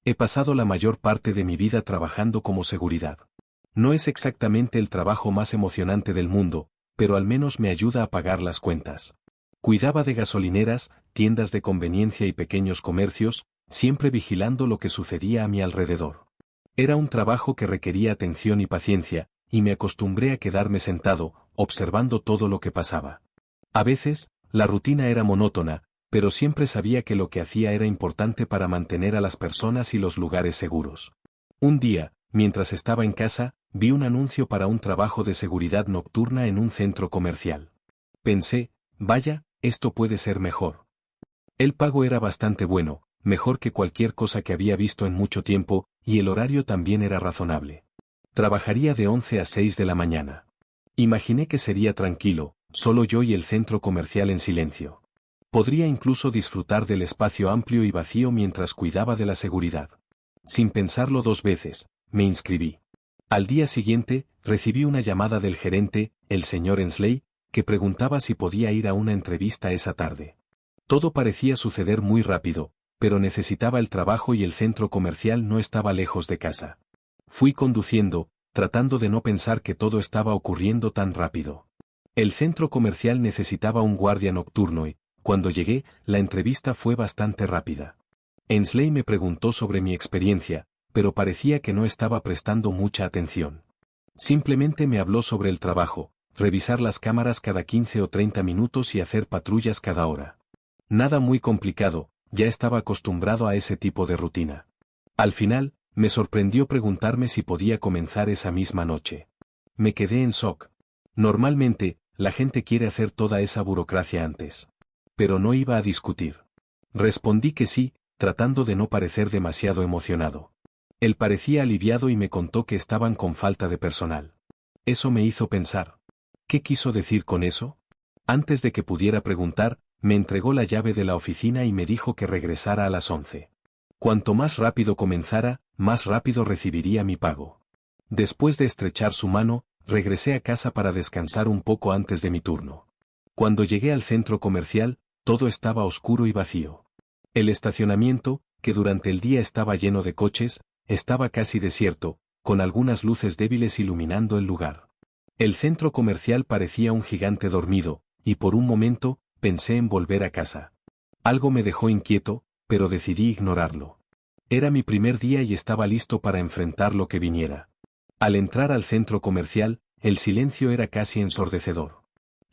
He pasado la mayor parte de mi vida trabajando como seguridad. No es exactamente el trabajo más emocionante del mundo, pero al menos me ayuda a pagar las cuentas. Cuidaba de gasolineras, tiendas de conveniencia y pequeños comercios, siempre vigilando lo que sucedía a mi alrededor. Era un trabajo que requería atención y paciencia, y me acostumbré a quedarme sentado, observando todo lo que pasaba. A veces, la rutina era monótona, pero siempre sabía que lo que hacía era importante para mantener a las personas y los lugares seguros. Un día, mientras estaba en casa, vi un anuncio para un trabajo de seguridad nocturna en un centro comercial. Pensé, vaya, esto puede ser mejor. El pago era bastante bueno, mejor que cualquier cosa que había visto en mucho tiempo, y el horario también era razonable. Trabajaría de 11 a 6 de la mañana. Imaginé que sería tranquilo, solo yo y el centro comercial en silencio. Podría incluso disfrutar del espacio amplio y vacío mientras cuidaba de la seguridad. Sin pensarlo dos veces, me inscribí. Al día siguiente, recibí una llamada del gerente, el señor Ensley, que preguntaba si podía ir a una entrevista esa tarde. Todo parecía suceder muy rápido, pero necesitaba el trabajo y el centro comercial no estaba lejos de casa. Fui conduciendo, tratando de no pensar que todo estaba ocurriendo tan rápido. El centro comercial necesitaba un guardia nocturno y, cuando llegué, la entrevista fue bastante rápida. Ensley me preguntó sobre mi experiencia, pero parecía que no estaba prestando mucha atención. Simplemente me habló sobre el trabajo, revisar las cámaras cada 15 o 30 minutos y hacer patrullas cada hora. Nada muy complicado, ya estaba acostumbrado a ese tipo de rutina. Al final, me sorprendió preguntarme si podía comenzar esa misma noche. Me quedé en shock. Normalmente, la gente quiere hacer toda esa burocracia antes. Pero no iba a discutir. Respondí que sí, tratando de no parecer demasiado emocionado. Él parecía aliviado y me contó que estaban con falta de personal. Eso me hizo pensar. ¿Qué quiso decir con eso? Antes de que pudiera preguntar, me entregó la llave de la oficina y me dijo que regresara a las 11. Cuanto más rápido comenzara, más rápido recibiría mi pago. Después de estrechar su mano, regresé a casa para descansar un poco antes de mi turno. Cuando llegué al centro comercial, todo estaba oscuro y vacío. El estacionamiento, que durante el día estaba lleno de coches, estaba casi desierto, con algunas luces débiles iluminando el lugar. El centro comercial parecía un gigante dormido, y por un momento, pensé en volver a casa. Algo me dejó inquieto, pero decidí ignorarlo. Era mi primer día y estaba listo para enfrentar lo que viniera. Al entrar al centro comercial, el silencio era casi ensordecedor.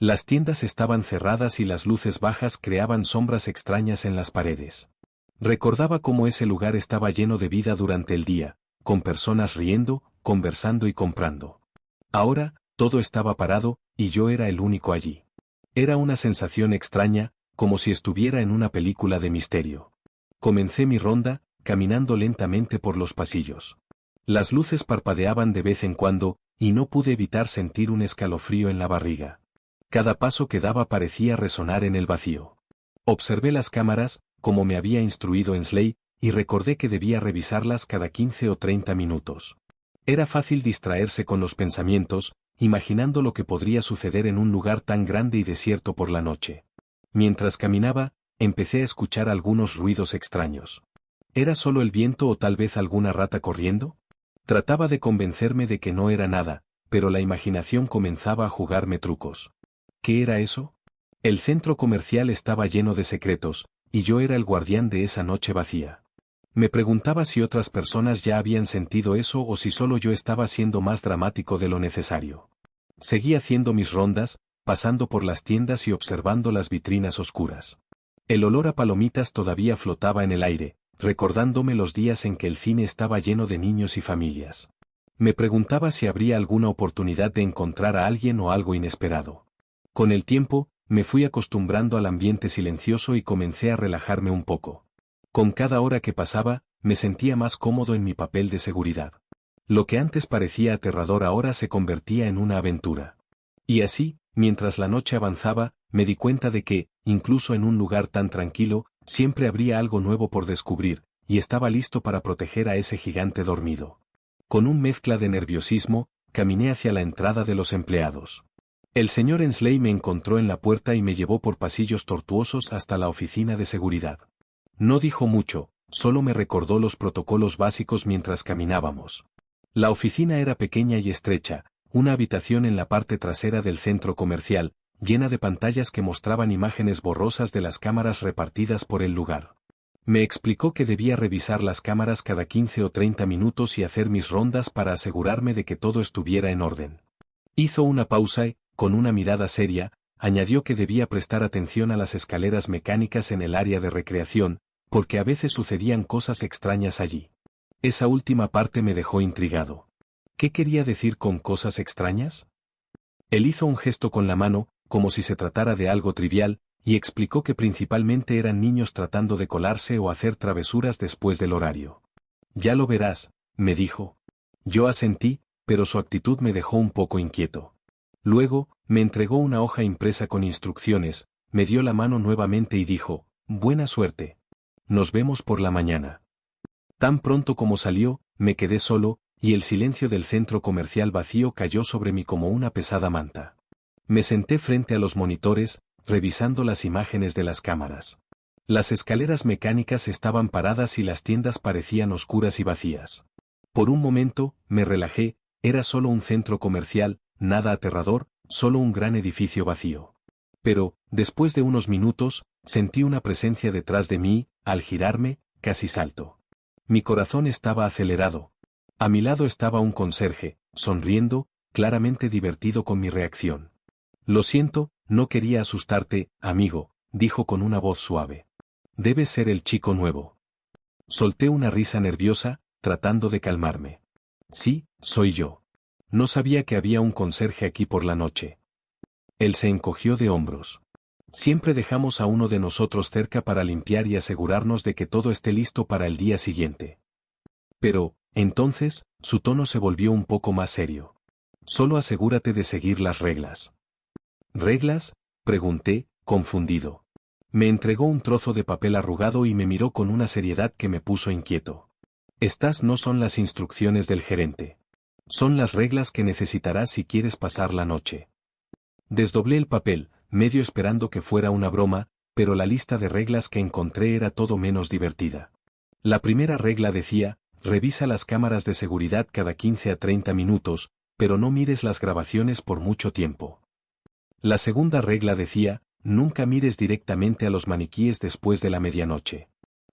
Las tiendas estaban cerradas y las luces bajas creaban sombras extrañas en las paredes. Recordaba cómo ese lugar estaba lleno de vida durante el día, con personas riendo, conversando y comprando. Ahora, todo estaba parado, y yo era el único allí. Era una sensación extraña, como si estuviera en una película de misterio. Comencé mi ronda, caminando lentamente por los pasillos. Las luces parpadeaban de vez en cuando, y no pude evitar sentir un escalofrío en la barriga. Cada paso que daba parecía resonar en el vacío. Observé las cámaras, como me había instruido Ensley, y recordé que debía revisarlas cada 15 o 30 minutos. Era fácil distraerse con los pensamientos, imaginando lo que podría suceder en un lugar tan grande y desierto por la noche. Mientras caminaba, empecé a escuchar algunos ruidos extraños. ¿Era solo el viento o tal vez alguna rata corriendo? Trataba de convencerme de que no era nada, pero la imaginación comenzaba a jugarme trucos. ¿Qué era eso? El centro comercial estaba lleno de secretos, y yo era el guardián de esa noche vacía. Me preguntaba si otras personas ya habían sentido eso o si solo yo estaba siendo más dramático de lo necesario. Seguí haciendo mis rondas, pasando por las tiendas y observando las vitrinas oscuras. El olor a palomitas todavía flotaba en el aire, recordándome los días en que el cine estaba lleno de niños y familias. Me preguntaba si habría alguna oportunidad de encontrar a alguien o algo inesperado. Con el tiempo, me fui acostumbrando al ambiente silencioso y comencé a relajarme un poco. Con cada hora que pasaba, me sentía más cómodo en mi papel de seguridad. Lo que antes parecía aterrador ahora se convertía en una aventura. Y así, mientras la noche avanzaba, me di cuenta de que, incluso en un lugar tan tranquilo, siempre habría algo nuevo por descubrir, y estaba listo para proteger a ese gigante dormido. Con un mezcla de nerviosismo, caminé hacia la entrada de los empleados. El señor Ensley me encontró en la puerta y me llevó por pasillos tortuosos hasta la oficina de seguridad. No dijo mucho, solo me recordó los protocolos básicos mientras caminábamos. La oficina era pequeña y estrecha, una habitación en la parte trasera del centro comercial, llena de pantallas que mostraban imágenes borrosas de las cámaras repartidas por el lugar. Me explicó que debía revisar las cámaras cada 15 o 30 minutos y hacer mis rondas para asegurarme de que todo estuviera en orden. Hizo una pausa y, con una mirada seria, añadió que debía prestar atención a las escaleras mecánicas en el área de recreación, porque a veces sucedían cosas extrañas allí. Esa última parte me dejó intrigado. ¿Qué quería decir con cosas extrañas? Él hizo un gesto con la mano, como si se tratara de algo trivial, y explicó que principalmente eran niños tratando de colarse o hacer travesuras después del horario. Ya lo verás, me dijo. Yo asentí, pero su actitud me dejó un poco inquieto. Luego, me entregó una hoja impresa con instrucciones, me dio la mano nuevamente y dijo, buena suerte. Nos vemos por la mañana. Tan pronto como salió, me quedé solo, y el silencio del centro comercial vacío cayó sobre mí como una pesada manta. Me senté frente a los monitores, revisando las imágenes de las cámaras. Las escaleras mecánicas estaban paradas y las tiendas parecían oscuras y vacías. Por un momento, me relajé, era solo un centro comercial, nada aterrador, solo un gran edificio vacío. Pero, después de unos minutos, sentí una presencia detrás de mí, al girarme, casi salto. Mi corazón estaba acelerado. A mi lado estaba un conserje, sonriendo, claramente divertido con mi reacción. Lo siento, no quería asustarte, amigo, dijo con una voz suave. Debes ser el chico nuevo. Solté una risa nerviosa, tratando de calmarme. Sí, soy yo. No sabía que había un conserje aquí por la noche. Él se encogió de hombros. Siempre dejamos a uno de nosotros cerca para limpiar y asegurarnos de que todo esté listo para el día siguiente. Pero, entonces, su tono se volvió un poco más serio. Solo asegúrate de seguir las reglas. ¿Reglas?, pregunté, confundido. Me entregó un trozo de papel arrugado y me miró con una seriedad que me puso inquieto. Estas no son las instrucciones del gerente. Son las reglas que necesitarás si quieres pasar la noche. Desdoblé el papel, medio esperando que fuera una broma, pero la lista de reglas que encontré era todo menos divertida. La primera regla decía, revisa las cámaras de seguridad cada 15 a 30 minutos, pero no mires las grabaciones por mucho tiempo. La segunda regla decía, nunca mires directamente a los maniquíes después de la medianoche.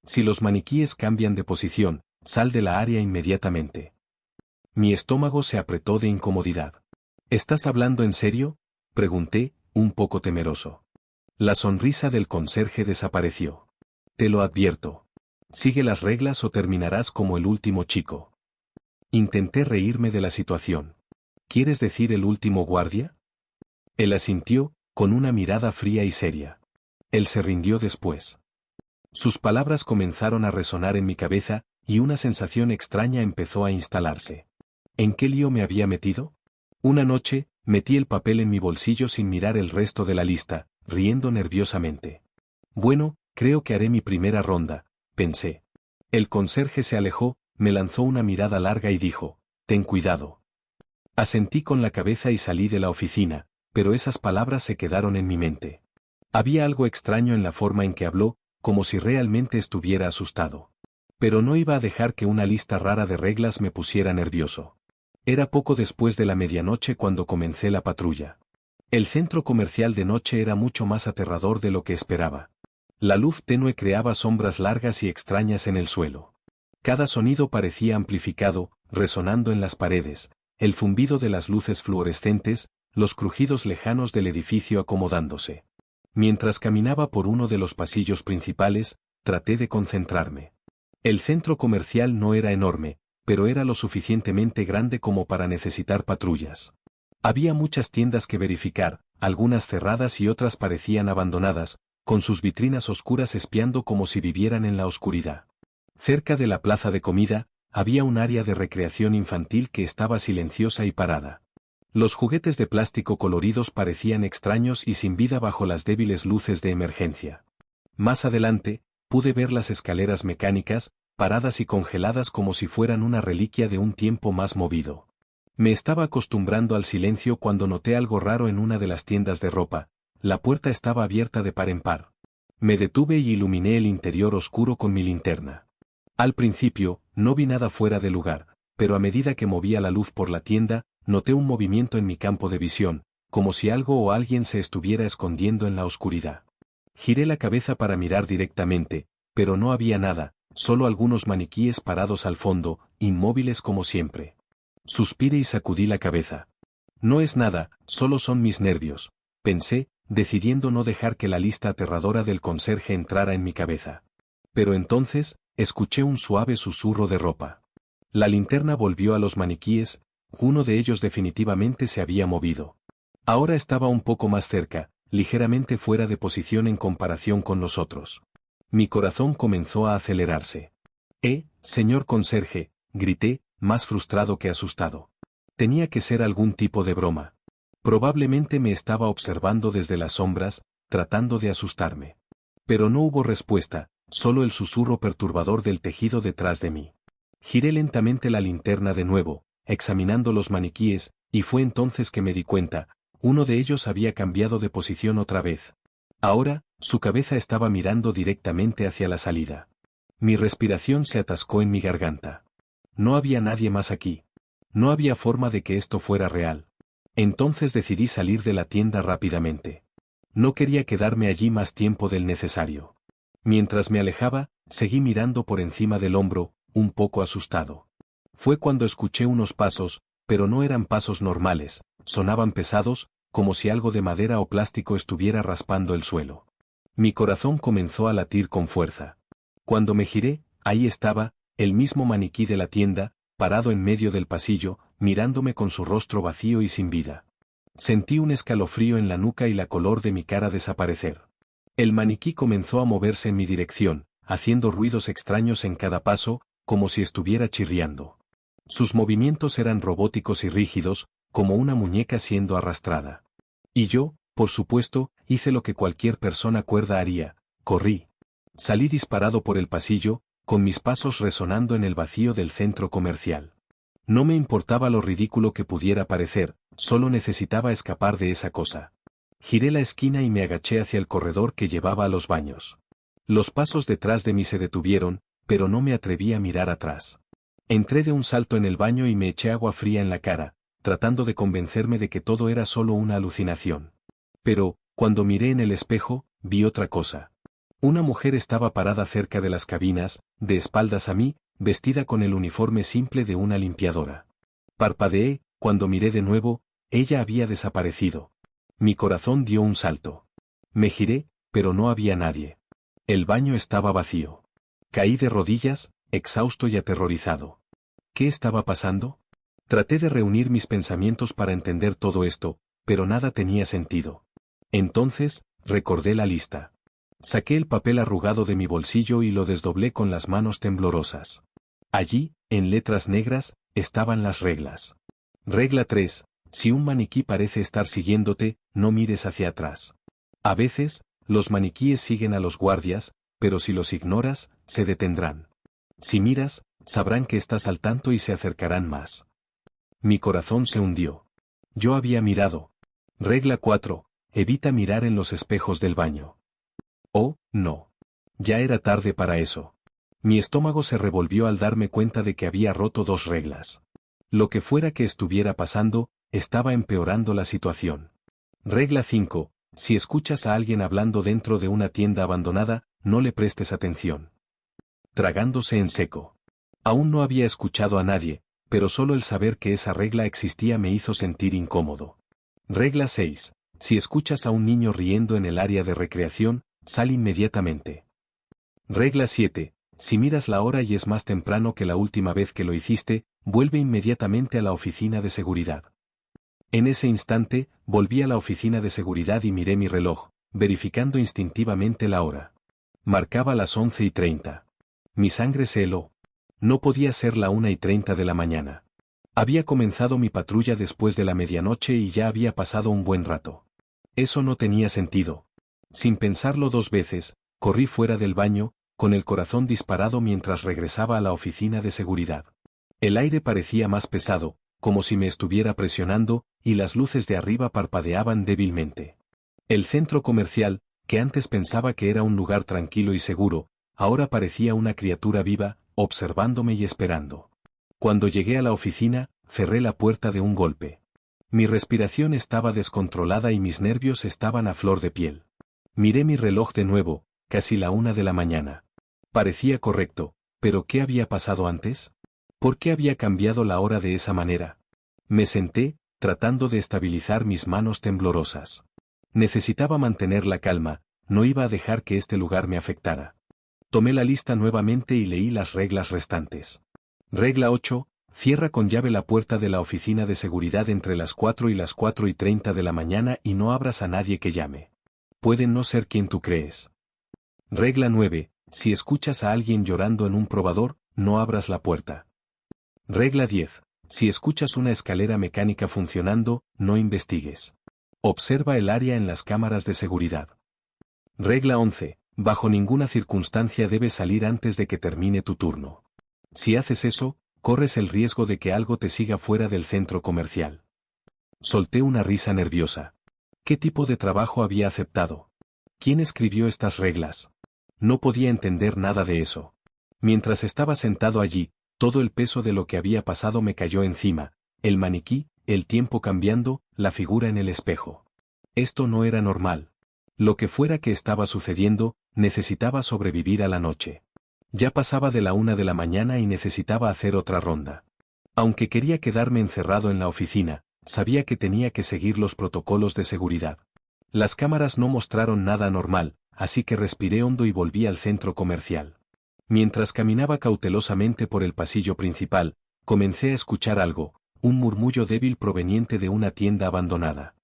Si los maniquíes cambian de posición, sal de la área inmediatamente. Mi estómago se apretó de incomodidad. ¿Estás hablando en serio?, pregunté, un poco temeroso. La sonrisa del conserje desapareció. Te lo advierto. Sigue las reglas o terminarás como el último chico. Intenté reírme de la situación. ¿Quieres decir el último guardia? Él asintió, con una mirada fría y seria. Él se rindió después. Sus palabras comenzaron a resonar en mi cabeza, y una sensación extraña empezó a instalarse. ¿En qué lío me había metido? Una noche, metí el papel en mi bolsillo sin mirar el resto de la lista, riendo nerviosamente. Bueno, creo que haré mi primera ronda, pensé. El conserje se alejó, me lanzó una mirada larga y dijo, ten cuidado. Asentí con la cabeza y salí de la oficina, pero esas palabras se quedaron en mi mente. Había algo extraño en la forma en que habló, como si realmente estuviera asustado. Pero no iba a dejar que una lista rara de reglas me pusiera nervioso. Era poco después de la medianoche cuando comencé la patrulla. El centro comercial de noche era mucho más aterrador de lo que esperaba. La luz tenue creaba sombras largas y extrañas en el suelo. Cada sonido parecía amplificado, resonando en las paredes, el zumbido de las luces fluorescentes, los crujidos lejanos del edificio acomodándose. Mientras caminaba por uno de los pasillos principales, traté de concentrarme. El centro comercial no era enorme, pero era lo suficientemente grande como para necesitar patrullas. Había muchas tiendas que verificar, algunas cerradas y otras parecían abandonadas, con sus vitrinas oscuras espiando como si vivieran en la oscuridad. Cerca de la plaza de comida, había un área de recreación infantil que estaba silenciosa y parada. Los juguetes de plástico coloridos parecían extraños y sin vida bajo las débiles luces de emergencia. Más adelante, pude ver las escaleras mecánicas, paradas y congeladas como si fueran una reliquia de un tiempo más movido. Me estaba acostumbrando al silencio cuando noté algo raro en una de las tiendas de ropa. La puerta estaba abierta de par en par. Me detuve y iluminé el interior oscuro con mi linterna. Al principio, no vi nada fuera de lugar, pero a medida que movía la luz por la tienda, noté un movimiento en mi campo de visión, como si algo o alguien se estuviera escondiendo en la oscuridad. Giré la cabeza para mirar directamente, pero no había nada, solo algunos maniquíes parados al fondo, inmóviles como siempre. Suspiré y sacudí la cabeza. No es nada, solo son mis nervios, pensé, decidiendo no dejar que la lista aterradora del conserje entrara en mi cabeza. Pero entonces, escuché un suave susurro de ropa. La linterna volvió a los maniquíes, uno de ellos definitivamente se había movido. Ahora estaba un poco más cerca, ligeramente fuera de posición en comparación con los otros. Mi corazón comenzó a acelerarse. Señor conserje, grité, más frustrado que asustado. Tenía que ser algún tipo de broma. Probablemente me estaba observando desde las sombras, tratando de asustarme. Pero no hubo respuesta, solo el susurro perturbador del tejido detrás de mí. Giré lentamente la linterna de nuevo, examinando los maniquíes, y fue entonces que me di cuenta, uno de ellos había cambiado de posición otra vez. Ahora, su cabeza estaba mirando directamente hacia la salida. Mi respiración se atascó en mi garganta. No había nadie más aquí. No había forma de que esto fuera real. Entonces decidí salir de la tienda rápidamente. No quería quedarme allí más tiempo del necesario. Mientras me alejaba, seguí mirando por encima del hombro, un poco asustado. Fue cuando escuché unos pasos, pero no eran pasos normales, sonaban pesados, como si algo de madera o plástico estuviera raspando el suelo. Mi corazón comenzó a latir con fuerza. Cuando me giré, ahí estaba, el mismo maniquí de la tienda, parado en medio del pasillo, mirándome con su rostro vacío y sin vida. Sentí un escalofrío en la nuca y la color de mi cara desaparecer. El maniquí comenzó a moverse en mi dirección, haciendo ruidos extraños en cada paso, como si estuviera chirriando. Sus movimientos eran robóticos y rígidos, como una muñeca siendo arrastrada. Y yo, por supuesto, hice lo que cualquier persona cuerda haría, corrí. Salí disparado por el pasillo, con mis pasos resonando en el vacío del centro comercial. No me importaba lo ridículo que pudiera parecer, solo necesitaba escapar de esa cosa. Giré la esquina y me agaché hacia el corredor que llevaba a los baños. Los pasos detrás de mí se detuvieron, pero no me atreví a mirar atrás. Entré de un salto en el baño y me eché agua fría en la cara, tratando de convencerme de que todo era solo una alucinación. Pero, cuando miré en el espejo, vi otra cosa. Una mujer estaba parada cerca de las cabinas, de espaldas a mí, vestida con el uniforme simple de una limpiadora. Parpadeé, cuando miré de nuevo, ella había desaparecido. Mi corazón dio un salto. Me giré, pero no había nadie. El baño estaba vacío. Caí de rodillas, exhausto y aterrorizado. ¿Qué estaba pasando? Traté de reunir mis pensamientos para entender todo esto, pero nada tenía sentido. Entonces, recordé la lista. Saqué el papel arrugado de mi bolsillo y lo desdoblé con las manos temblorosas. Allí, en letras negras, estaban las reglas. Regla 3. Si un maniquí parece estar siguiéndote, no mires hacia atrás. A veces, los maniquíes siguen a los guardias, pero si los ignoras, se detendrán. Si miras, sabrán que estás al tanto y se acercarán más. Mi corazón se hundió. Yo había mirado. Regla 4. Evita mirar en los espejos del baño. Oh, no. Ya era tarde para eso. Mi estómago se revolvió al darme cuenta de que había roto 2 reglas. Lo que fuera que estuviera pasando, estaba empeorando la situación. Regla 5. Si escuchas a alguien hablando dentro de una tienda abandonada, no le prestes atención. Tragándose en seco. Aún no había escuchado a nadie, pero solo el saber que esa regla existía me hizo sentir incómodo. Regla 6. Si escuchas a un niño riendo en el área de recreación, sal inmediatamente. Regla 7. Si miras la hora y es más temprano que la última vez que lo hiciste, vuelve inmediatamente a la oficina de seguridad. En ese instante, volví a la oficina de seguridad y miré mi reloj, verificando instintivamente la hora. Marcaba las 11:30. Mi sangre se heló. No podía ser la 1:30 de la mañana. Había comenzado mi patrulla después de la medianoche y ya había pasado un buen rato. Eso no tenía sentido. Sin pensarlo 2 veces, corrí fuera del baño, con el corazón disparado mientras regresaba a la oficina de seguridad. El aire parecía más pesado, como si me estuviera presionando, y las luces de arriba parpadeaban débilmente. El centro comercial, que antes pensaba que era un lugar tranquilo y seguro, ahora parecía una criatura viva, observándome y esperando. Cuando llegué a la oficina, cerré la puerta de un golpe. Mi respiración estaba descontrolada y mis nervios estaban a flor de piel. Miré mi reloj de nuevo, casi la 1 de la mañana. Parecía correcto, pero ¿qué había pasado antes? ¿Por qué había cambiado la hora de esa manera? Me senté, tratando de estabilizar mis manos temblorosas. Necesitaba mantener la calma, no iba a dejar que este lugar me afectara. Tomé la lista nuevamente y leí las reglas restantes. Regla 8. Cierra con llave la puerta de la oficina de seguridad entre las 4 y las 4:30 de la mañana y no abras a nadie que llame. Pueden no ser quien tú crees. Regla 9. Si escuchas a alguien llorando en un probador, no abras la puerta. Regla 10. Si escuchas una escalera mecánica funcionando, no investigues. Observa el área en las cámaras de seguridad. Regla 11. Bajo ninguna circunstancia debes salir antes de que termine tu turno. Si haces eso, corres el riesgo de que algo te siga fuera del centro comercial. Solté una risa nerviosa. ¿Qué tipo de trabajo había aceptado? ¿Quién escribió estas reglas? No podía entender nada de eso. Mientras estaba sentado allí, todo el peso de lo que había pasado me cayó encima, el maniquí, el tiempo cambiando, la figura en el espejo. Esto no era normal. Lo que fuera que estaba sucediendo, necesitaba sobrevivir a la noche. Ya pasaba de la 1 de la mañana y necesitaba hacer otra ronda. Aunque quería quedarme encerrado en la oficina, sabía que tenía que seguir los protocolos de seguridad. Las cámaras no mostraron nada anormal, así que respiré hondo y volví al centro comercial. Mientras caminaba cautelosamente por el pasillo principal, comencé a escuchar algo, un murmullo débil proveniente de una tienda abandonada.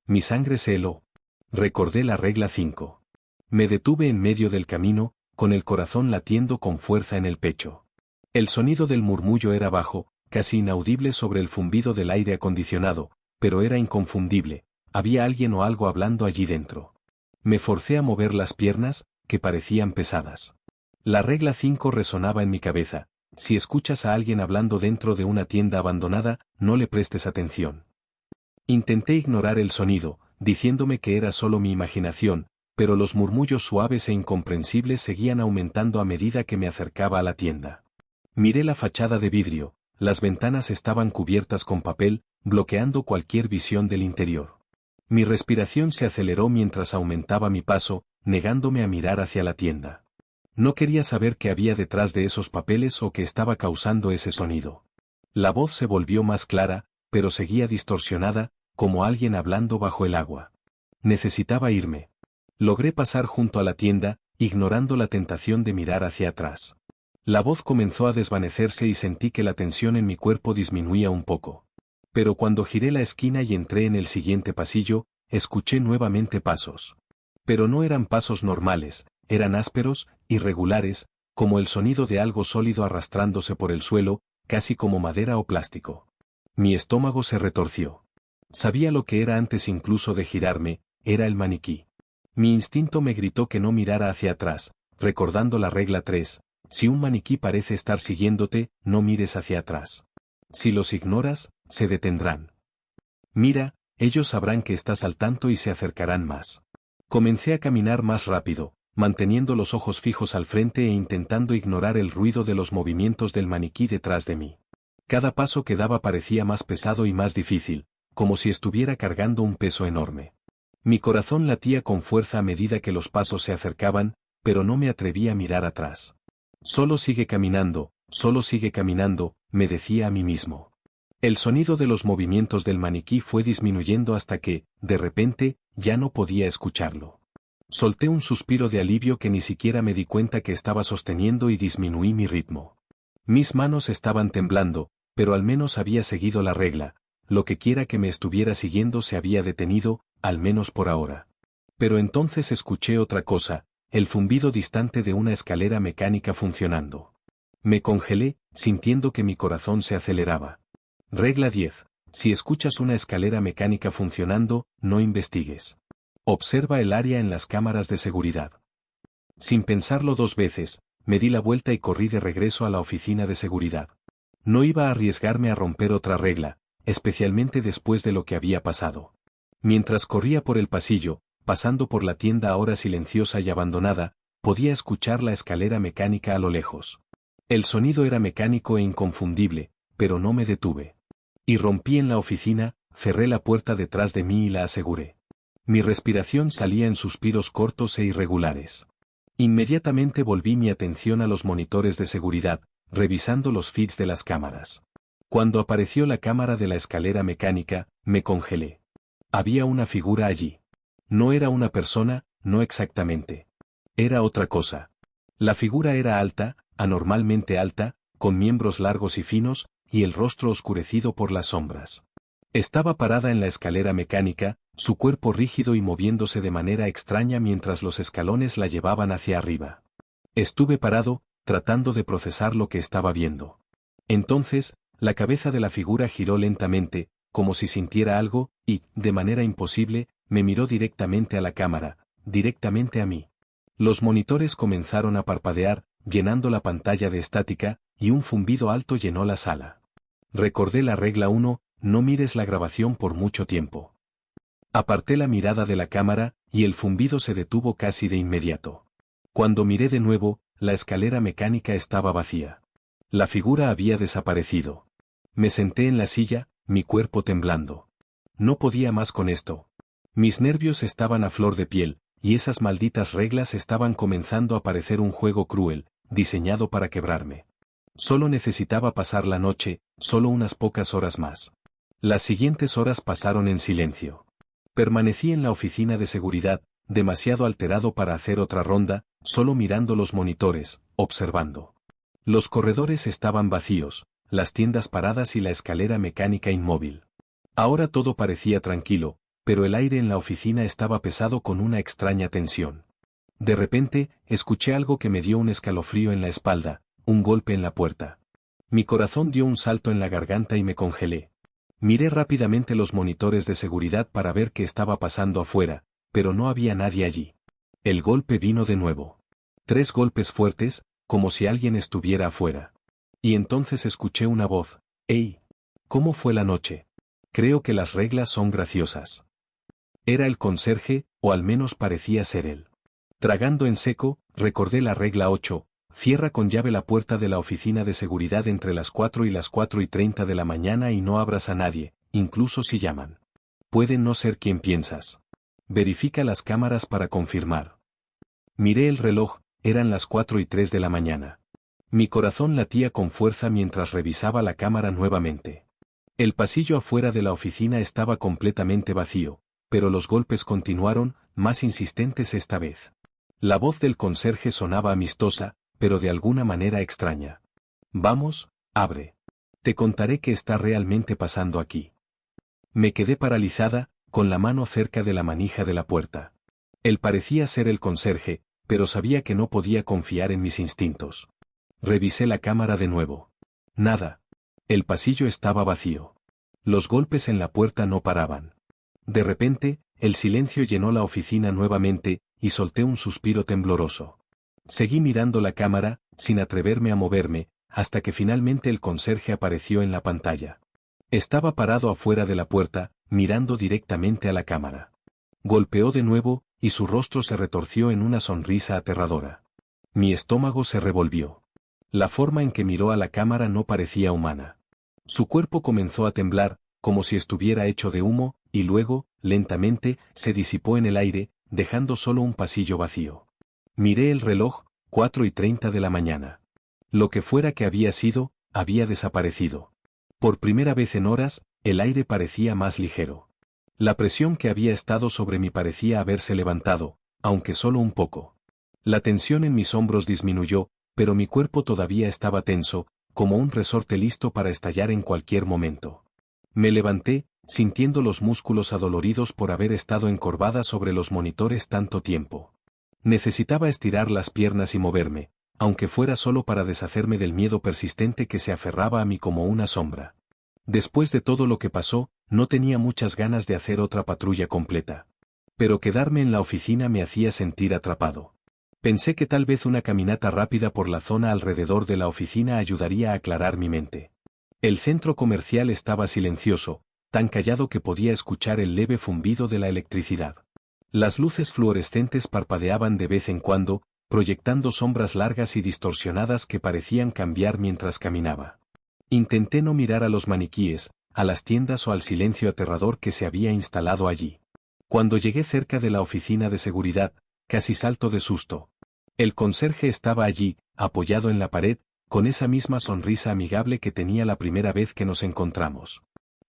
Mi sangre se heló. Recordé la regla 5. Me detuve en medio del camino, con el corazón latiendo con fuerza en el pecho. El sonido del murmullo era bajo, casi inaudible sobre el zumbido del aire acondicionado, pero era inconfundible, había alguien o algo hablando allí dentro. Me forcé a mover las piernas, que parecían pesadas. La regla 5 resonaba en mi cabeza: si escuchas a alguien hablando dentro de una tienda abandonada, no le prestes atención. Intenté ignorar el sonido, diciéndome que era solo mi imaginación, pero los murmullos suaves e incomprensibles seguían aumentando a medida que me acercaba a la tienda. Miré la fachada de vidrio, las ventanas estaban cubiertas con papel, bloqueando cualquier visión del interior. Mi respiración se aceleró mientras aumentaba mi paso, negándome a mirar hacia la tienda. No quería saber qué había detrás de esos papeles o qué estaba causando ese sonido. La voz se volvió más clara, pero seguía distorsionada, como alguien hablando bajo el agua. Necesitaba irme. Logré pasar junto a la tienda, ignorando la tentación de mirar hacia atrás. La voz comenzó a desvanecerse y sentí que la tensión en mi cuerpo disminuía un poco. Pero cuando giré la esquina y entré en el siguiente pasillo, escuché nuevamente pasos. Pero no eran pasos normales, eran ásperos, irregulares, como el sonido de algo sólido arrastrándose por el suelo, casi como madera o plástico. Mi estómago se retorció. Sabía lo que era antes incluso de girarme, era el maniquí. Mi instinto me gritó que no mirara hacia atrás, recordando la regla 3, si un maniquí parece estar siguiéndote, no mires hacia atrás. Si los ignoras, se detendrán. Mira, ellos sabrán que estás al tanto y se acercarán más. Comencé a caminar más rápido, manteniendo los ojos fijos al frente e intentando ignorar el ruido de los movimientos del maniquí detrás de mí. Cada paso que daba parecía más pesado y más difícil, como si estuviera cargando un peso enorme. Mi corazón latía con fuerza a medida que los pasos se acercaban, pero no me atreví a mirar atrás. Solo sigue caminando, me decía a mí mismo. El sonido de los movimientos del maniquí fue disminuyendo hasta que, de repente, ya no podía escucharlo. Solté un suspiro de alivio que ni siquiera me di cuenta que estaba sosteniendo y disminuí mi ritmo. Mis manos estaban temblando, pero al menos había seguido la regla, lo que quiera que me estuviera siguiendo se había detenido, al menos por ahora. Pero entonces escuché otra cosa, el zumbido distante de una escalera mecánica funcionando. Me congelé, sintiendo que mi corazón se aceleraba. Regla 10. Si escuchas una escalera mecánica funcionando, no investigues. Observa el área en las cámaras de seguridad. Sin pensarlo 2 veces, me di la vuelta y corrí de regreso a la oficina de seguridad. No iba a arriesgarme a romper otra regla, especialmente después de lo que había pasado. Mientras corría por el pasillo, pasando por la tienda ahora silenciosa y abandonada, podía escuchar la escalera mecánica a lo lejos. El sonido era mecánico e inconfundible, pero no me detuve. Irrumpí en la oficina, cerré la puerta detrás de mí y la aseguré. Mi respiración salía en suspiros cortos e irregulares. Inmediatamente volví mi atención a los monitores de seguridad, revisando los feeds de las cámaras. Cuando apareció la cámara de la escalera mecánica, me congelé. Había una figura allí. No era una persona, no exactamente. Era otra cosa. La figura era alta, anormalmente alta, con miembros largos y finos, y el rostro oscurecido por las sombras. Estaba parada en la escalera mecánica, su cuerpo rígido y moviéndose de manera extraña mientras los escalones la llevaban hacia arriba. Estuve parado, tratando de procesar lo que estaba viendo. Entonces, la cabeza de la figura giró lentamente, como si sintiera algo, y, de manera imposible, me miró directamente a la cámara, directamente a mí. Los monitores comenzaron a parpadear, llenando la pantalla de estática, y un zumbido alto llenó la sala. Recordé la regla 1, no mires la grabación por mucho tiempo. Aparté la mirada de la cámara, y el zumbido se detuvo casi de inmediato. Cuando miré de nuevo, la escalera mecánica estaba vacía. La figura había desaparecido. Me senté en la silla, mi cuerpo temblando. No podía más con esto. Mis nervios estaban a flor de piel, y esas malditas reglas estaban comenzando a parecer un juego cruel, diseñado para quebrarme. Solo necesitaba pasar la noche, solo unas pocas horas más. Las siguientes horas pasaron en silencio. Permanecí en la oficina de seguridad, demasiado alterado para hacer otra ronda, solo mirando los monitores, observando. Los corredores estaban vacíos, las tiendas paradas y la escalera mecánica inmóvil. Ahora todo parecía tranquilo, pero el aire en la oficina estaba pesado con una extraña tensión. De repente, escuché algo que me dio un escalofrío en la espalda, un golpe en la puerta. Mi corazón dio un salto en la garganta y me congelé. Miré rápidamente los monitores de seguridad para ver qué estaba pasando afuera, pero no había nadie allí. El golpe vino de nuevo. 3 golpes fuertes, como si alguien estuviera afuera. Y entonces escuché una voz. «Hey, ¿cómo fue la noche? Creo que las reglas son graciosas». Era el conserje, o al menos parecía ser él. Tragando en seco, recordé la regla 8, cierra con llave la puerta de la oficina de seguridad entre las 4 y las 4:30 de la mañana y no abras a nadie, incluso si llaman. Pueden no ser quien piensas. Verifica las cámaras para confirmar. Miré el reloj, eran las 4:03 de la mañana. Mi corazón latía con fuerza mientras revisaba la cámara nuevamente. El pasillo afuera de la oficina estaba completamente vacío, pero los golpes continuaron, más insistentes esta vez. La voz del conserje sonaba amistosa, pero de alguna manera extraña. «Vamos, abre. Te contaré qué está realmente pasando aquí». Me quedé paralizada, con la mano cerca de la manija de la puerta. Él parecía ser el conserje, pero sabía que no podía confiar en mis instintos. Revisé la cámara de nuevo. Nada. El pasillo estaba vacío. Los golpes en la puerta no paraban. De repente, el silencio llenó la oficina nuevamente, y solté un suspiro tembloroso. Seguí mirando la cámara, sin atreverme a moverme, hasta que finalmente el conserje apareció en la pantalla. Estaba parado afuera de la puerta, mirando directamente a la cámara. Golpeó de nuevo, y su rostro se retorció en una sonrisa aterradora. Mi estómago se revolvió. La forma en que miró a la cámara no parecía humana. Su cuerpo comenzó a temblar, como si estuviera hecho de humo, y luego, lentamente, se disipó en el aire, dejando solo un pasillo vacío. Miré el reloj, 4:30 de la mañana. Lo que fuera que había sido, había desaparecido. Por primera vez en horas, el aire parecía más ligero. La presión que había estado sobre mí parecía haberse levantado, aunque solo un poco. La tensión en mis hombros disminuyó, pero mi cuerpo todavía estaba tenso, como un resorte listo para estallar en cualquier momento. Me levanté, sintiendo los músculos adoloridos por haber estado encorvada sobre los monitores tanto tiempo. Necesitaba estirar las piernas y moverme, aunque fuera solo para deshacerme del miedo persistente que se aferraba a mí como una sombra. Después de todo lo que pasó, no tenía muchas ganas de hacer otra patrulla completa. Pero quedarme en la oficina me hacía sentir atrapado. Pensé que tal vez una caminata rápida por la zona alrededor de la oficina ayudaría a aclarar mi mente. El centro comercial estaba silencioso, tan callado que podía escuchar el leve zumbido de la electricidad. Las luces fluorescentes parpadeaban de vez en cuando, proyectando sombras largas y distorsionadas que parecían cambiar mientras caminaba. Intenté no mirar a los maniquíes, a las tiendas o al silencio aterrador que se había instalado allí. Cuando llegué cerca de la oficina de seguridad, casi salto de susto. El conserje estaba allí, apoyado en la pared, con esa misma sonrisa amigable que tenía la primera vez que nos encontramos.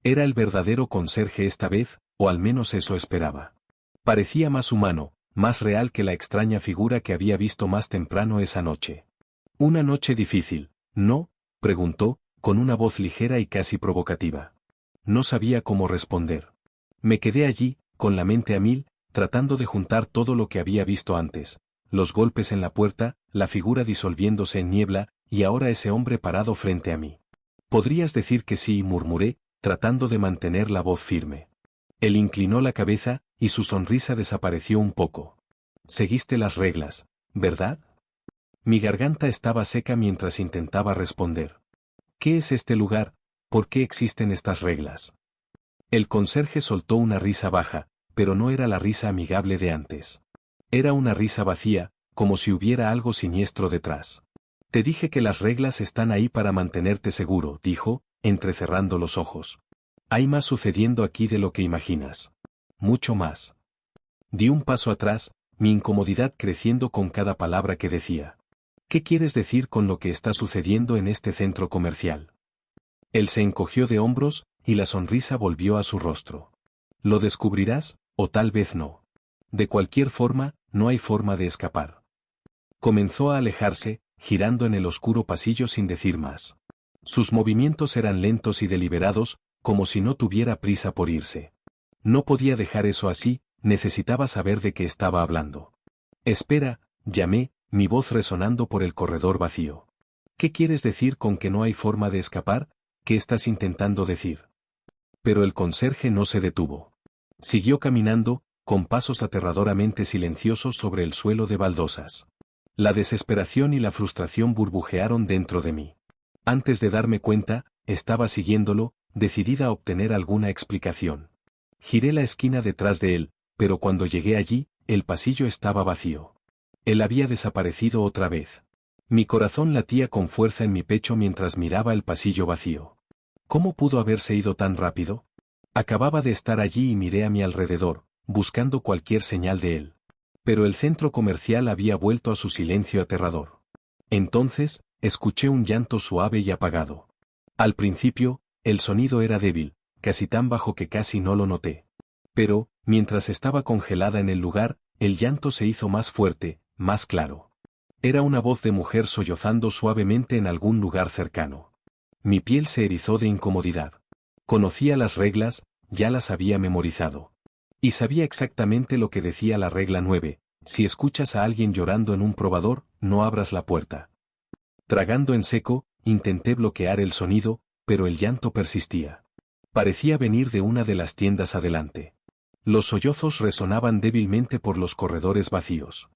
Era el verdadero conserje esta vez, o al menos eso esperaba. Parecía más humano, más real que la extraña figura que había visto más temprano esa noche. «Una noche difícil, ¿no?», preguntó, con una voz ligera y casi provocativa. No sabía cómo responder. Me quedé allí, con la mente a mil, tratando de juntar todo lo que había visto antes, los golpes en la puerta, la figura disolviéndose en niebla, y ahora ese hombre parado frente a mí. «Podrías decir que sí», murmuré, tratando de mantener la voz firme. Él inclinó la cabeza, y su sonrisa desapareció un poco. «Seguiste las reglas, ¿verdad?». Mi garganta estaba seca mientras intentaba responder. «¿Qué es este lugar? ¿Por qué existen estas reglas?». El conserje soltó una risa baja, pero no era la risa amigable de antes. Era una risa vacía, como si hubiera algo siniestro detrás. «Te dije que las reglas están ahí para mantenerte seguro», dijo, entrecerrando los ojos. «Hay más sucediendo aquí de lo que imaginas. Mucho más». Di un paso atrás, mi incomodidad creciendo con cada palabra que decía. «¿Qué quieres decir con lo que está sucediendo en este centro comercial?». Él se encogió de hombros, y la sonrisa volvió a su rostro. «Lo descubrirás, o tal vez no. De cualquier forma, no hay forma de escapar». Comenzó a alejarse, girando en el oscuro pasillo sin decir más. Sus movimientos eran lentos y deliberados, como si no tuviera prisa por irse. No podía dejar eso así, necesitaba saber de qué estaba hablando. «Espera», llamé, mi voz resonando por el corredor vacío. «¿Qué quieres decir con que no hay forma de escapar? ¿Qué estás intentando decir?». Pero el conserje no se detuvo. Siguió caminando, con pasos aterradoramente silenciosos sobre el suelo de baldosas. La desesperación y la frustración burbujearon dentro de mí. Antes de darme cuenta, estaba siguiéndolo, decidida a obtener alguna explicación. Giré la esquina detrás de él, pero cuando llegué allí, el pasillo estaba vacío. Él había desaparecido otra vez. Mi corazón latía con fuerza en mi pecho mientras miraba el pasillo vacío. ¿Cómo pudo haberse ido tan rápido? Acababa de estar allí y miré a mi alrededor, buscando cualquier señal de él. Pero el centro comercial había vuelto a su silencio aterrador. Entonces, escuché un llanto suave y apagado. Al principio, el sonido era débil, casi tan bajo que casi no lo noté. Pero, mientras estaba congelada en el lugar, el llanto se hizo más fuerte, más claro. Era una voz de mujer sollozando suavemente en algún lugar cercano. Mi piel se erizó de incomodidad. Conocía las reglas, ya las había memorizado. Y sabía exactamente lo que decía la regla 9, si escuchas a alguien llorando en un probador, no abras la puerta. Tragando en seco, intenté bloquear el sonido, pero el llanto persistía. Parecía venir de una de las tiendas adelante. Los sollozos resonaban débilmente por los corredores vacíos.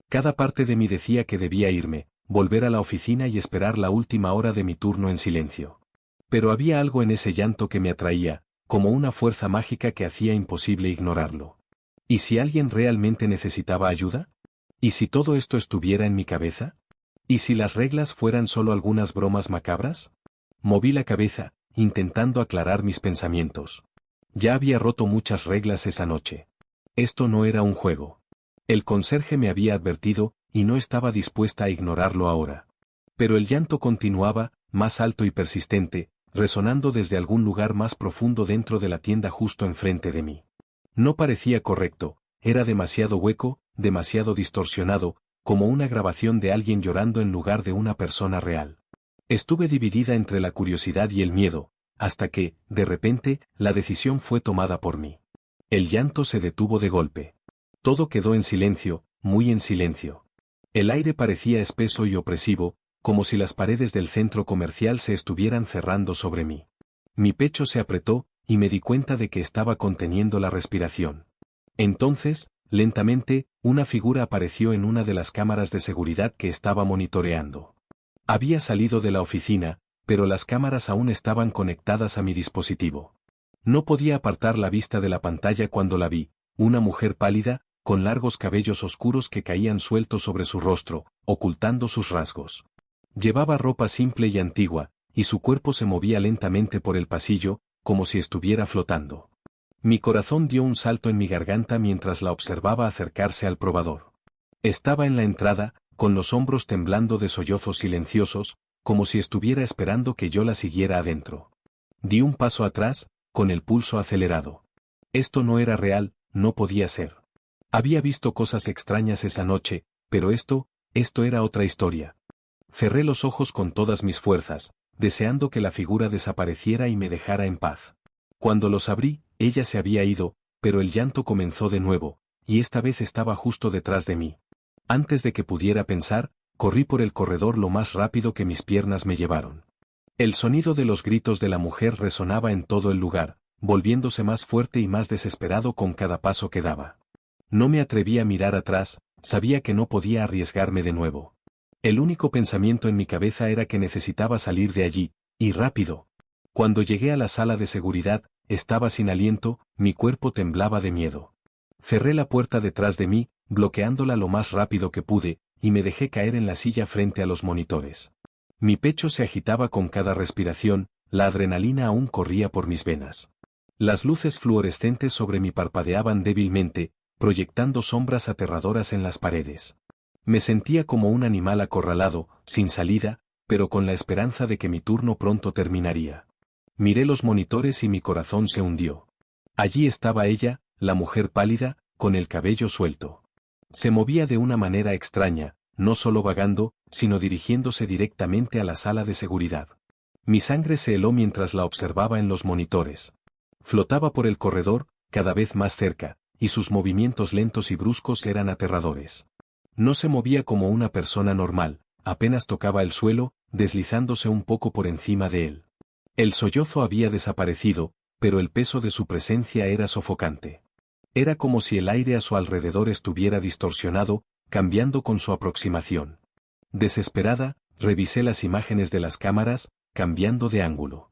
Cada parte de mí decía que debía irme, volver a la oficina y esperar la última hora de mi turno en silencio. Pero había algo en ese llanto que me atraía, como una fuerza mágica que hacía imposible ignorarlo. ¿Y si alguien realmente necesitaba ayuda? ¿Y si todo esto estuviera en mi cabeza? ¿Y si las reglas fueran solo algunas bromas macabras? Moví la cabeza, intentando aclarar mis pensamientos. Ya había roto muchas reglas esa noche. Esto no era un juego. El conserje me había advertido, y no estaba dispuesta a ignorarlo ahora. Pero el llanto continuaba, más alto y persistente, resonando desde algún lugar más profundo dentro de la tienda justo enfrente de mí. No parecía correcto, era demasiado hueco, demasiado distorsionado, como una grabación de alguien llorando en lugar de una persona real. Estuve dividida entre la curiosidad y el miedo, hasta que, de repente, la decisión fue tomada por mí. El llanto se detuvo de golpe. Todo quedó en silencio, muy en silencio. El aire parecía espeso y opresivo, como si las paredes del centro comercial se estuvieran cerrando sobre mí. Mi pecho se apretó, y me di cuenta de que estaba conteniendo la respiración. Entonces, lentamente, una figura apareció en una de las cámaras de seguridad que estaba monitoreando. Había salido de la oficina, pero las cámaras aún estaban conectadas a mi dispositivo. No podía apartar la vista de la pantalla cuando la vi, una mujer pálida, con largos cabellos oscuros que caían sueltos sobre su rostro, ocultando sus rasgos. Llevaba ropa simple y antigua, y su cuerpo se movía lentamente por el pasillo, como si estuviera flotando. Mi corazón dio un salto en mi garganta mientras la observaba acercarse al probador. Estaba en la entrada, con los hombros temblando de sollozos silenciosos, como si estuviera esperando que yo la siguiera adentro. Di un paso atrás, con el pulso acelerado. Esto no era real, no podía ser. Había visto cosas extrañas esa noche, pero esto era otra historia. Cerré los ojos con todas mis fuerzas, deseando que la figura desapareciera y me dejara en paz. Cuando los abrí, ella se había ido, pero el llanto comenzó de nuevo, y esta vez estaba justo detrás de mí. Antes de que pudiera pensar, corrí por el corredor lo más rápido que mis piernas me llevaron. El sonido de los gritos de la mujer resonaba en todo el lugar, volviéndose más fuerte y más desesperado con cada paso que daba. No me atreví a mirar atrás, sabía que no podía arriesgarme de nuevo. El único pensamiento en mi cabeza era que necesitaba salir de allí, y rápido. Cuando llegué a la sala de seguridad, estaba sin aliento, mi cuerpo temblaba de miedo. Cerré la puerta detrás de mí, bloqueándola lo más rápido que pude, y me dejé caer en la silla frente a los monitores. Mi pecho se agitaba con cada respiración, la adrenalina aún corría por mis venas. Las luces fluorescentes sobre mí parpadeaban débilmente, proyectando sombras aterradoras en las paredes. Me sentía como un animal acorralado, sin salida, pero con la esperanza de que mi turno pronto terminaría. Miré los monitores y mi corazón se hundió. Allí estaba ella, la mujer pálida, con el cabello suelto. Se movía de una manera extraña, no solo vagando, sino dirigiéndose directamente a la sala de seguridad. Mi sangre se heló mientras la observaba en los monitores. Flotaba por el corredor, cada vez más cerca, y sus movimientos lentos y bruscos eran aterradores. No se movía como una persona normal, apenas tocaba el suelo, deslizándose un poco por encima de él. El sollozo había desaparecido, pero el peso de su presencia era sofocante. Era como si el aire a su alrededor estuviera distorsionado, cambiando con su aproximación. Desesperada, revisé las imágenes de las cámaras, cambiando de ángulo.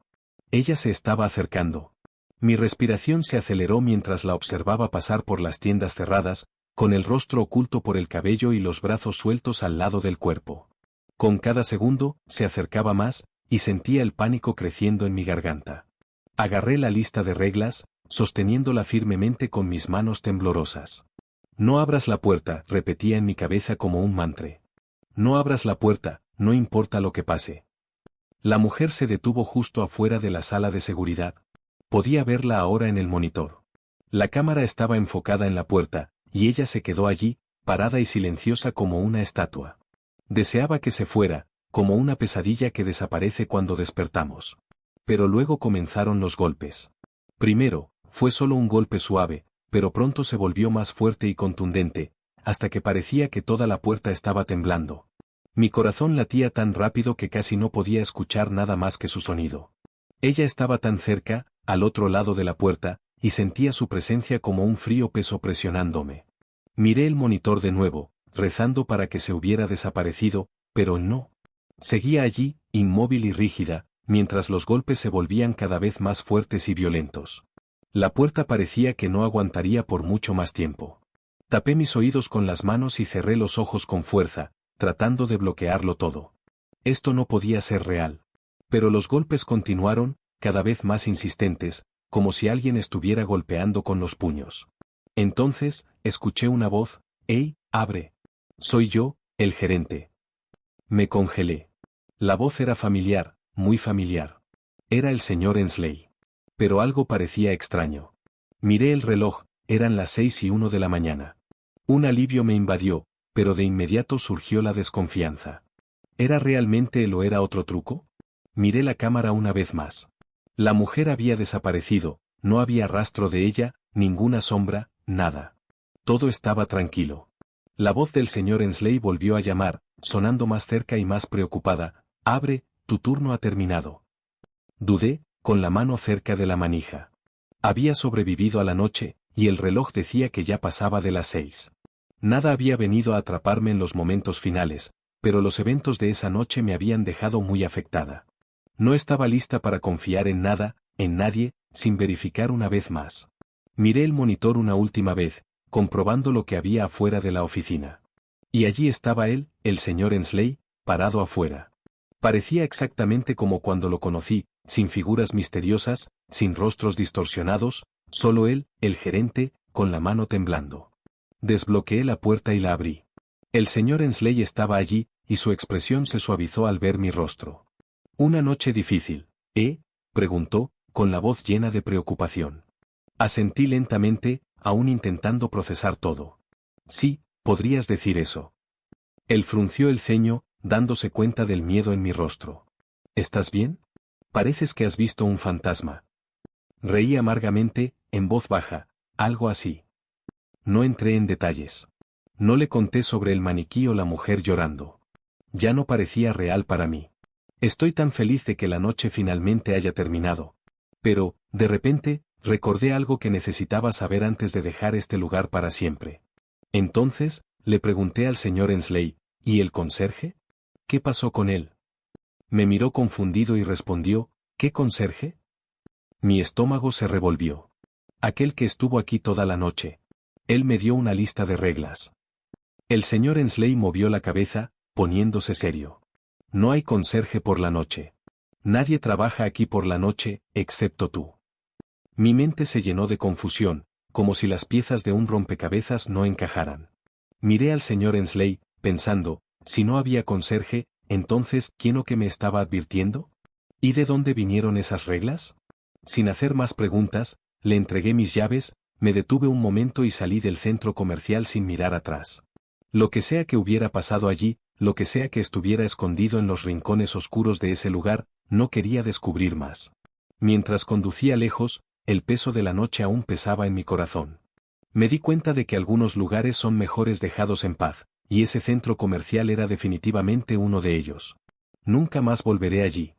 Ella se estaba acercando. Mi respiración se aceleró mientras la observaba pasar por las tiendas cerradas, con el rostro oculto por el cabello y los brazos sueltos al lado del cuerpo. Con cada segundo, se acercaba más, y sentía el pánico creciendo en mi garganta. Agarré la lista de reglas, sosteniéndola firmemente con mis manos temblorosas. No abras la puerta, repetía en mi cabeza como un mantra. No abras la puerta, no importa lo que pase. La mujer se detuvo justo afuera de la sala de seguridad. Podía verla ahora en el monitor. La cámara estaba enfocada en la puerta, y ella se quedó allí, parada y silenciosa como una estatua. Deseaba que se fuera, como una pesadilla que desaparece cuando despertamos. Pero luego comenzaron los golpes. Primero, fue solo un golpe suave, pero pronto se volvió más fuerte y contundente, hasta que parecía que toda la puerta estaba temblando. Mi corazón latía tan rápido que casi no podía escuchar nada más que su sonido. Ella estaba tan cerca, al otro lado de la puerta, y sentía su presencia como un frío peso presionándome. Miré el monitor de nuevo, rezando para que se hubiera desaparecido, pero no. Seguía allí, inmóvil y rígida, mientras los golpes se volvían cada vez más fuertes y violentos. La puerta parecía que no aguantaría por mucho más tiempo. Tapé mis oídos con las manos y cerré los ojos con fuerza, tratando de bloquearlo todo. Esto no podía ser real. Pero los golpes continuaron, cada vez más insistentes, como si alguien estuviera golpeando con los puños. Entonces, escuché una voz: «¡Hey, abre! Soy yo, el gerente». Me congelé. La voz era familiar, muy familiar. Era el señor Ensley. Pero algo parecía extraño. Miré el reloj, eran las 6:01 de la mañana. Un alivio me invadió, pero de inmediato surgió la desconfianza. ¿Era realmente él o era otro truco? Miré la cámara una vez más. La mujer había desaparecido, no había rastro de ella, ninguna sombra, nada. Todo estaba tranquilo. La voz del señor Ensley volvió a llamar, sonando más cerca y más preocupada: «Abre, tu turno ha terminado». Dudé, con la mano cerca de la manija. Había sobrevivido a la noche, y el reloj decía que ya pasaba de las 6. Nada había venido a atraparme en los momentos finales, pero los eventos de esa noche me habían dejado muy afectada. No estaba lista para confiar en nada, en nadie, sin verificar una vez más. Miré el monitor una última vez, comprobando lo que había afuera de la oficina. Y allí estaba él, el señor Ensley, parado afuera. Parecía exactamente como cuando lo conocí, sin figuras misteriosas, sin rostros distorsionados, solo él, el gerente, con la mano temblando. Desbloqueé la puerta y la abrí. El señor Ensley estaba allí, y su expresión se suavizó al ver mi rostro. «Una noche difícil, ¿eh?», preguntó, con la voz llena de preocupación. Asentí lentamente, aún intentando procesar todo. «Sí, podrías decir eso». Él frunció el ceño, dándose cuenta del miedo en mi rostro. «¿Estás bien? Pareces que has visto un fantasma». Reí amargamente, en voz baja, algo así. No entré en detalles. No le conté sobre el maniquí o la mujer llorando. Ya no parecía real para mí. Estoy tan feliz de que la noche finalmente haya terminado. Pero, de repente, recordé algo que necesitaba saber antes de dejar este lugar para siempre. Entonces, le pregunté al señor Ensley, ¿y el conserje? ¿Qué pasó con él? Me miró confundido y respondió, ¿qué conserje? Mi estómago se revolvió. Aquel que estuvo aquí toda la noche. Él me dio una lista de reglas. El señor Ensley movió la cabeza, poniéndose serio. No hay conserje por la noche. Nadie trabaja aquí por la noche, excepto tú. Mi mente se llenó de confusión, como si las piezas de un rompecabezas no encajaran. Miré al señor Ensley, pensando, si no había conserje, entonces, ¿quién o qué me estaba advirtiendo? ¿Y de dónde vinieron esas reglas? Sin hacer más preguntas, le entregué mis llaves, me detuve un momento y salí del centro comercial sin mirar atrás. Lo que sea que hubiera pasado allí, lo que sea que estuviera escondido en los rincones oscuros de ese lugar, no quería descubrir más. Mientras conducía lejos, el peso de la noche aún pesaba en mi corazón. Me di cuenta de que algunos lugares son mejores dejados en paz, y ese centro comercial era definitivamente uno de ellos. Nunca más volveré allí.